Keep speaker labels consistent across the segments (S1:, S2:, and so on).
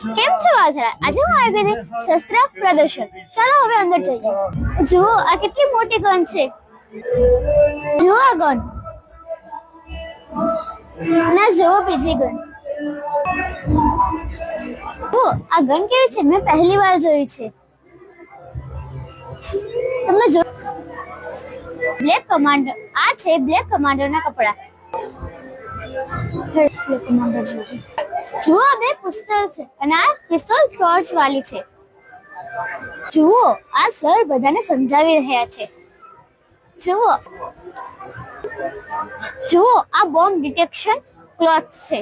S1: કેમ છો વાઘરા? આજે હું આવી ગઈ શસ્ત્ર પ્રદર્શન. ચાલો હવે અંદર જઈએ. જુઓ આ કેટલી મોટી ગન છે. જુઓ આ ગન ના જુઓ બીજી ગન. આ ગન કેવી છે? મેં પહેલી વાર જોઈ છે. તમે જો બ્લેક કમાન્ડર. આ છે બ્લેક કમાન્ડર ના કપડા. બ્લેક કમાન્ડર જુઓ બે પિસ્તોલ છે અને આ પિસ્તોલ ટોર્ચ વાળી છે. જુઓ આ સર બધાને સમજાવી રહ્યા છે. જુઓ જુઓ આ બોમ્બ ડિટેક્શન ક્લોથ છે.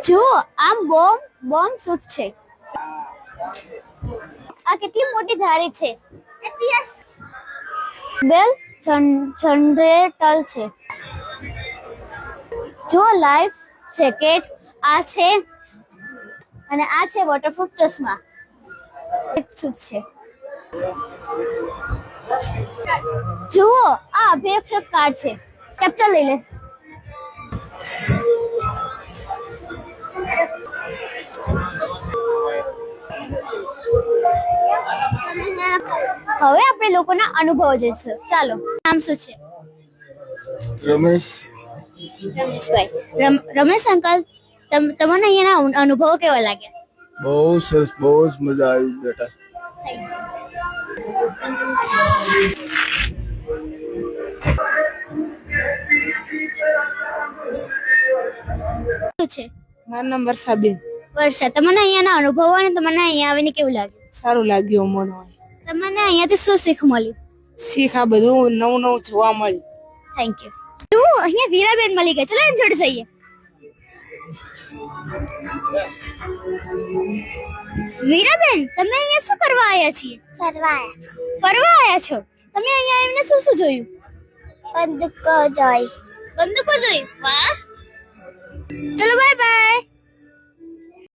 S1: જુઓ આ બોમ્બ સૂટ છે. આ કેટલી મોટી ધારી છે. બેલ જનરેટર છે. જો લાઈફ જેકેટ આ છે અને આ છે વોટરપ્રૂફ ચશ્મા. સૂટ છે. જુઓ આ અભિરક્ષક કાર્ડ છે. કેપ્ચર લઈ લે. હવે આપણે લોકોના અનુભવો જોઈશું. ચાલો નામ શું છે? રમેશભાઈ. રમેશ અંકલ તમને અહીંયાના અનુભવો કેવા લાગ્યા?
S2: બહુ સરસ, બહુ જ મજા આવી બેટા.
S1: છે
S3: મારું નામ વર્ષાબેન.
S1: વર્ષા, તમને અહીંયાના અનુભવો અને તમને અહીંયા આવીને કેવું લાગ્યું?
S3: સારું લાગ્યું મને.
S1: તમને અહીંયાથી શું શીખ મળ્યું?
S3: શીખ આ બધું નવું નવું જોવા મળ્યું.
S1: Thank you. જો અહીંયા વીરાબેન મળી ગયા. ચલો એની જોડે જઈએ. વીરાબેન તમે અહીંયા શું કરવા આવ્યા છીએ? ફરવા આવ્યા છો. તમે અહીંયા આવીને શું શું જોયું? બંદૂકો જોઈ. વાહ. ચલો બાય બાય.